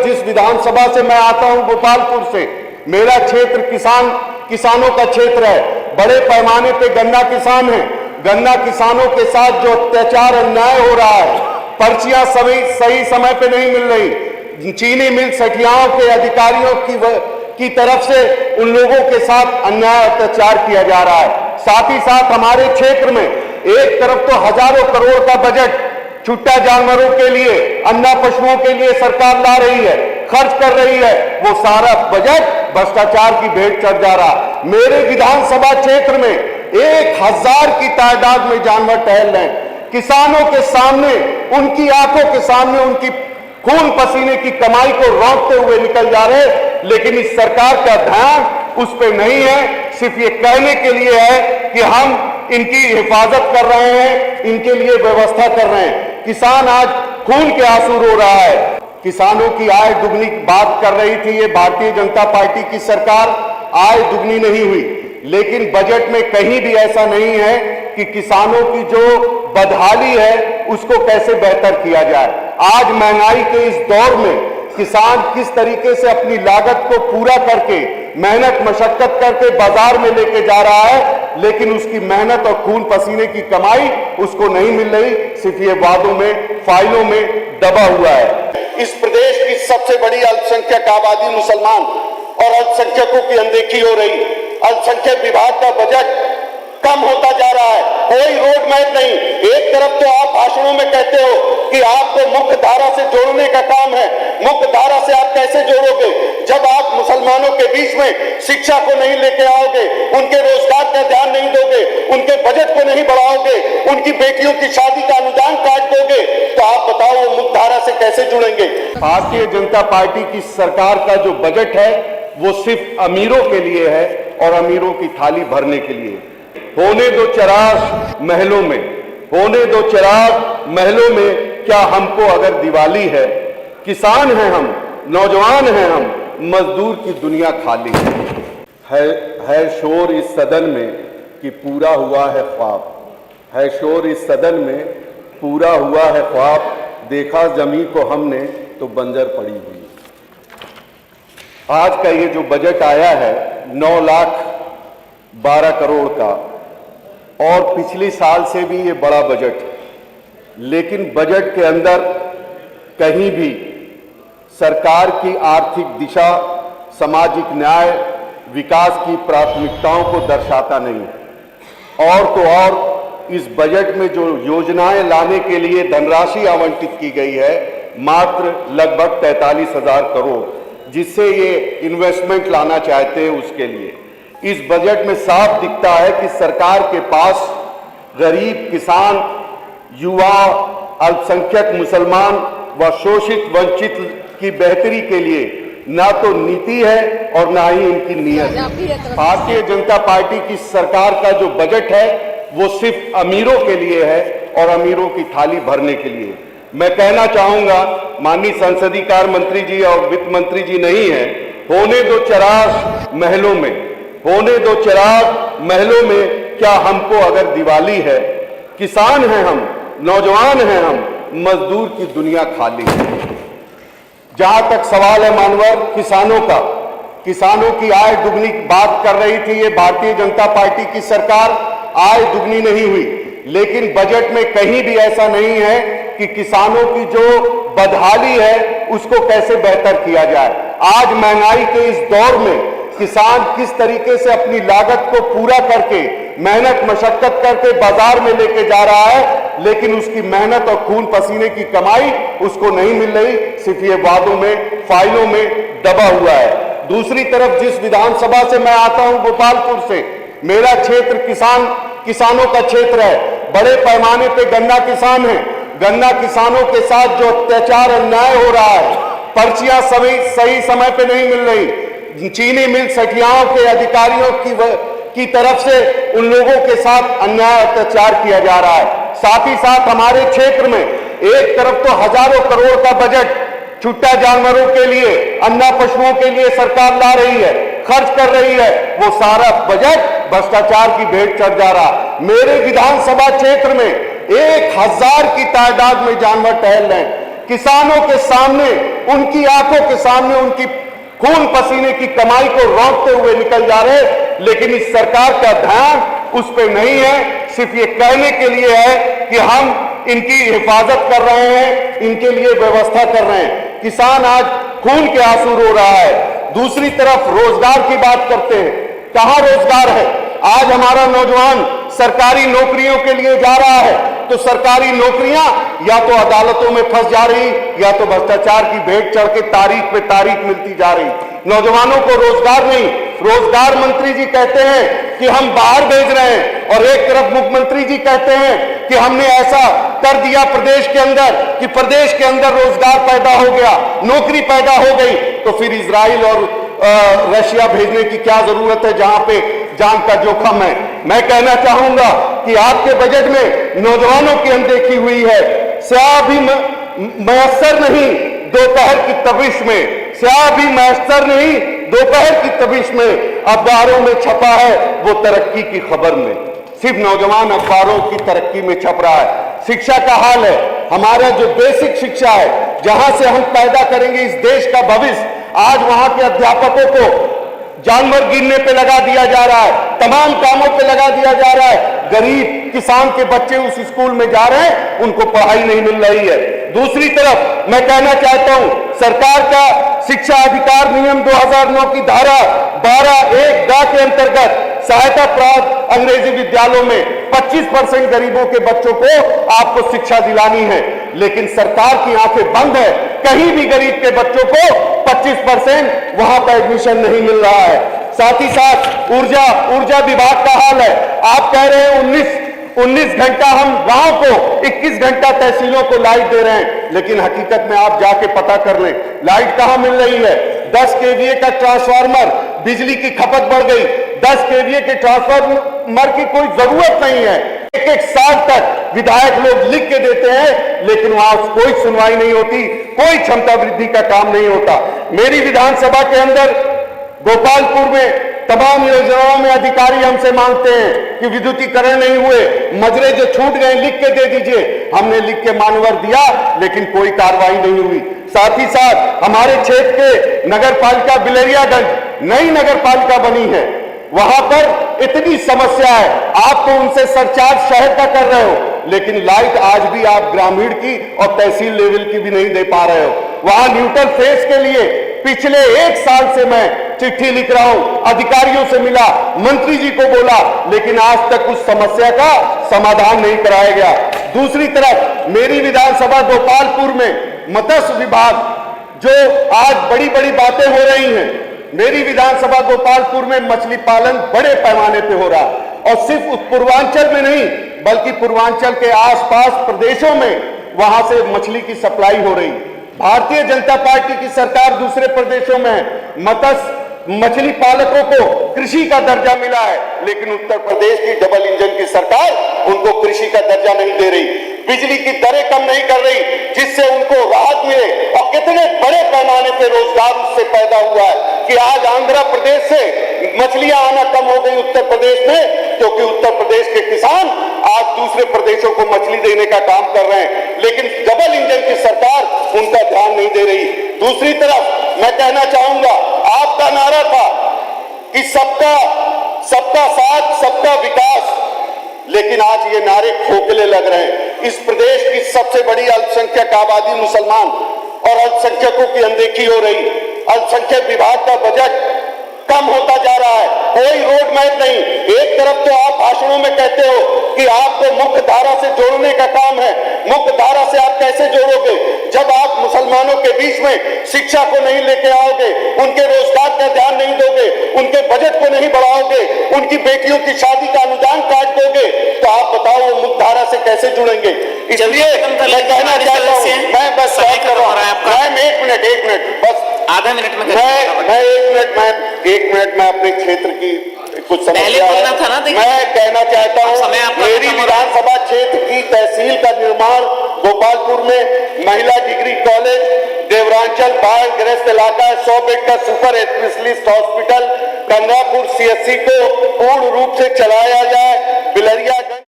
जिस विधानसभा से मैं आता हूं, गोपालपुर से, मेरा क्षेत्र किसानों का क्षेत्र है। बड़े पैमाने पे गन्ना किसान हैं। गन्ना किसानों के साथ जो अत्याचार अन्याय हो रहा है, पर्चियां सही समय पे नहीं मिल रही, चीनी मिल सठियाओं के अधिकारियों की तरफ से उन लोगों के साथ अन्याय अत्याचार किया जा रहा है। साथ ही साथ हमारे क्षेत्र में एक तरफ तो हजारों करोड़ का बजट छुट्टा जानवरों के लिए, अन्ना पशुओं के लिए सरकार ला रही है, खर्च कर रही है, वो सारा बजट भ्रष्टाचार की भेंट चढ़ जा रहा। मेरे विधानसभा क्षेत्र में 1000 की तादाद में जानवर टहल रहे हैं। किसानों के सामने, उनकी आंखों के सामने उनकी खून पसीने की कमाई को रोकते हुए निकल जा रहे, लेकिन इस सरकार का ध्यान उस पर नहीं है। सिर्फ ये कहने के लिए है कि हम इनकी हिफाजत कर रहे हैं, इनके लिए व्यवस्था कर रहे हैं। किसान आज खून के आंसू रो रहा है। किसानों की आय दुगनी की बात कर रही थी ये भारतीय जनता पार्टी की सरकार। आय दुगनी नहीं हुई, लेकिन बजट में कहीं भी ऐसा नहीं है कि किसानों की जो बदहाली है उसको कैसे बेहतर किया जाए। आज महंगाई के इस दौर में किसान किस तरीके से अपनी लागत को पूरा करके, मेहनत मशक्कत करके बाजार में लेके जा रहा है, लेकिन उसकी मेहनत और खून पसीने की कमाई उसको नहीं मिल रही, सिर्फ ये वादों में, फाइलों में दबा हुआ है। इस प्रदेश की सबसे बड़ी अल्पसंख्यक आबादी मुसलमान और अल्पसंख्यकों की अनदेखी हो रही। अल्पसंख्यक विभाग का बजट कम होता जा रहा है, कोई रोड मैप नहीं। एक तरफ तो आप भाषणों में कहते हो कि आपको मुख्य धारा से जोड़ने का काम है, मुख्य धारा से आप कैसे जोड़ोगे जब आप मुसलमानों के बीच में शिक्षा को नहीं लेके आओगे, उनके रोजगार का ध्यान नहीं दोगे, उनके बजट को नहीं बढ़ाओगे, उनकी बेटियों की शादी का अनुदान काट दोगे, तो आप बताओ वो मुख्य धारा से कैसे जुड़ेंगे। भारतीय जनता पार्टी की सरकार का जो बजट है वो सिर्फ अमीरों के लिए है और अमीरों की थाली भरने के लिए। होने दो चिराग महलों में, होने दो चिराग महलों में, क्या हमको अगर दिवाली है। किसान हैं हम, नौजवान हैं हम, मजदूर की दुनिया खाली है शोर इस सदन में कि पूरा हुआ है ख्वाब, है शोर इस सदन में पूरा हुआ है ख्वाब, देखा जमीन को हमने तो बंजर पड़ी हुई। आज का ये जो बजट आया है 9,12 करोड़ का, और पिछले साल से भी ये बड़ा बजट, लेकिन बजट के अंदर कहीं भी सरकार की आर्थिक दिशा, सामाजिक न्याय, विकास की प्राथमिकताओं को दर्शाता नहीं। और तो और इस बजट में जो योजनाएं लाने के लिए धनराशि आवंटित की गई है मात्र लगभग 43,000 करोड़, जिससे ये इन्वेस्टमेंट लाना चाहते हैं उसके लिए। इस बजट में साफ दिखता है कि सरकार के पास गरीब, किसान, युवा, अल्पसंख्यक मुसलमान व शोषित वंचित की बेहतरी के लिए ना तो नीति है और ना ही इनकी नीयत है। भारतीय जनता पार्टी की सरकार का जो बजट है वो सिर्फ अमीरों के लिए है और अमीरों की थाली भरने के लिए। मैं कहना चाहूंगा, माननीय संसदीय कार्य मंत्री जी और वित्त मंत्री जी नहीं है, होने दो चिराग महलों में, होने दो चिराग महलों में, क्या हमको अगर दिवाली है। किसान हैं हम, नौजवान हैं हम, मजदूर की दुनिया खाली है। जहां तक सवाल है मानवर किसानों का, किसानों की आय दुगनी की बात कर रही थी ये भारतीय जनता पार्टी की सरकार। आय दुगनी नहीं हुई, लेकिन बजट में कहीं भी ऐसा नहीं है कि किसानों की जो बदहाली है उसको कैसे बेहतर किया जाए। आज महंगाई के इस दौर में किसान किस तरीके से अपनी लागत को पूरा करके, मेहनत मशक्कत करके बाजार में लेके जा रहा है, लेकिन उसकी मेहनत और खून पसीने की कमाई उसको नहीं मिल रही, सिर्फ ये वादों में, फाइलों में दबा हुआ है। दूसरी तरफ जिस विधानसभा से मैं आता हूं, गोपालपुर से, मेरा क्षेत्र किसानों का क्षेत्र है। बड़े पैमाने पे गन्ना किसान हैं। गन्ना किसानों के साथ जो अत्याचार अन्याय हो रहा है, पर्चियां सही समय पे नहीं मिल रही, चीनी मिल सठियाओं के अधिकारियों की तरफ से उन लोगों के साथ अन्याय अत्याचार किया जा रहा है। साथ ही साथ हमारे क्षेत्र में एक तरफ तो हजारों करोड़ का बजट छुट्टा जानवरों के लिए, अन्ना पशुओं के लिए सरकार ला रही है, खर्च कर रही है, वो सारा बजट भ्रष्टाचार की भेंट चढ़ जा रहा। मेरे विधानसभा क्षेत्र में 1000 की तादाद में जानवर टहल रहे हैं। किसानों के सामने, उनकी आंखों के सामने उनकी खून पसीने की कमाई को रोकते हुए निकल जा रहे, लेकिन इस सरकार का ध्यान उस पे नहीं है। सिर्फ ये कहने के लिए है कि हम इनकी हिफाजत कर रहे हैं, इनके लिए व्यवस्था कर रहे हैं। किसान आज खून के आंसू रो रहा है। दूसरी तरफ रोजगार की बात करते हैं, कहां रोजगार है? आज हमारा नौजवान सरकारी नौकरियों के लिए जा रहा है, तो सरकारी नौकरियां या तो अदालतों में फंस जा रही, या तो भ्रष्टाचार की भेंट चढ़ के तारीख पे तारीख मिलती जा रही। नौजवानों को रोजगार नहीं। रोजगार मंत्री जी कहते हैं कि हम बाहर भेज रहे हैं, और एक तरफ मुख्यमंत्री जी कहते हैं कि हमने ऐसा कर दिया प्रदेश के अंदर कि प्रदेश के अंदर रोजगार पैदा हो गया, नौकरी पैदा हो गई। तो फिर इजराइल और रशिया भेजने की क्या जरूरत है, जहां पे जान का जोखिम है। मैं कहना चाहूंगा कि आपके बजट में नौजवानों की अनदेखी हुई है। स्याह भी मयसर नहीं दोपहर की तपिश में, स्याह भी मयसर नहीं दोपहर की तपिश में, अखबारों में छपा है वो तरक्की की खबर में। सिर्फ नौजवान अखबारों की तरक्की में छप रहा है। शिक्षा का हाल है, हमारा जो बेसिक शिक्षा है, जहां से हम पैदा करेंगे इस देश का भविष्य, आज वहां के अध्यापकों को जानवर गिनने पे लगा दिया जा रहा है, तमाम कामों पे लगा दिया जा रहा है। गरीब किसान के बच्चे उस स्कूल में जा रहे हैं, उनको पढ़ाई नहीं मिल रही है। दूसरी तरफ मैं कहना चाहता हूं, सरकार का शिक्षा अधिकार नियम 2009 की धारा 12(1) के अंतर्गत सहायता प्राप्त अंग्रेजी विद्यालयों में 25% गरीबों के बच्चों को आपको शिक्षा दिलानी है, लेकिन सरकार की आंखें बंद है। कहीं भी गरीब के बच्चों को 25% वहां पर एडमिशन नहीं मिल रहा है। साथ ही साथ ऊर्जा विभाग का हाल है। आप कह रहे हैं 19 घंटा हम गांव को, 21 घंटा तहसीलों को लाइट दे रहे हैं, लेकिन हकीकत में आप जाके पता कर लें, लाइट कहां मिल रही है। 10 केवीए का ट्रांसफार्मर, बिजली की खपत बढ़ गई। 10 केवीए के ट्रांसफार्मर की कोई जरूरत नहीं है। एक साल तक विधायक लोग लिख के देते हैं, लेकिन वहां कोई सुनवाई नहीं होती, कोई क्षमता वृद्धि का काम नहीं होता। मेरी विधानसभा के अंदर गोपालपुर में तमाम योजनाओं में अधिकारी हमसे मांगते हैं कि विद्युतीकरण नहीं हुए, मजरे जो छूट गए लिख के दे दीजिए। हमने लिख के मानवर दिया, लेकिन कोई कार्रवाई नहीं हुई। साथ ही साथ हमारे क्षेत्र के नगर पालिका बिलरियागंज नई नगर पालिका बनी है, वहां पर इतनी समस्या है। आप तो उनसे सरचार्ज शहर का कर रहे हो, लेकिन लाइट आज भी आप ग्रामीण की और तहसील लेवल की भी नहीं दे पा रहे हो। वहां न्यूट्रल फेस के लिए पिछले 1 साल से मैं चिट्ठी लिख रहा हूं, अधिकारियों से मिला, मंत्री जी को बोला, लेकिन आज तक उस समस्या का समाधान नहीं कराया गया। दूसरी तरफ मेरी विधानसभा गोपालपुर में मत्स्य विभाग, जो आज बड़ी बड़ी बातें हो रही हैं, मेरी विधानसभा गोपालपुर में मछली पालन बड़े पैमाने पे हो रहा है, और सिर्फ उस पूर्वांचल में नहीं बल्कि पूर्वांचल के आसपास प्रदेशों में वहां से मछली की सप्लाई हो रही। भारतीय जनता पार्टी की सरकार दूसरे प्रदेशों में मछली पालकों को कृषि का दर्जा मिला है, लेकिन उत्तर प्रदेश की डबल इंजन की सरकार उनको कृषि का दर्जा नहीं दे रही, बिजली की दरें कम नहीं कर रही, जिससे उनको राहत मिले। और कितने बड़े पैमाने पे रोजगार उससे पैदा हुआ है कि आज आंध्र प्रदेश से मछलियां आना कम हो गई उत्तर प्रदेश में, क्योंकि उत्तर प्रदेश के किसान आज दूसरे प्रदेशों को मछली देने का काम कर रहे हैं, लेकिन डबल इंजन की सरकार उनका ध्यान नहीं दे रही। दूसरी तरफ मैं कहना चाहूंगा, आपका नारा था कि सबका साथ सबका विकास, लेकिन आज ये नारे खोखले लग रहे हैं। इस प्रदेश की सबसे बड़ी अल्पसंख्यक आबादी मुसलमान, और अल्पसंख्यकों की अनदेखी हो रही। अल्पसंख्यक विभाग का बजट कम होता जा रहा है, कोई रोड मैप नहीं। एक तरफ तो आप भाषणों में कहते हो कि आपको मुख्य धारा से जोड़ने का काम है, मुख्य धारा से आप कैसे जोड़ोगे जब आप मुसलमानों के बीच में शिक्षा को नहीं लेके आओगे, उनके रोजगार का ध्यान नहीं दोगे, उनके बजट को नहीं बढ़ाओगे, उनकी बेटियों की शादी का अनुदान काट दोगे, तो आप बताओ वो मुख्य धारा से कैसे जुड़ेंगे। इसलिए मैं कहना चाहता हूँ, मैं बस बात कर रहा हूँ, मैं एक मिनट बस आधा मिनट में मैं एक मिनट में अपने क्षेत्र की कुछ समस्या है मैं कहना चाहता हूं। मेरी विधानसभा क्षेत्र की तहसील का निर्माण गोपालपुर में महिला डिग्री कॉलेज, देवरांचल बाढ़ ग्रस्त इलाका, 100 बेड का super specialist hospital, Gangapur CSC को पूर्ण रूप से चलाया जाए। बिलरियागंज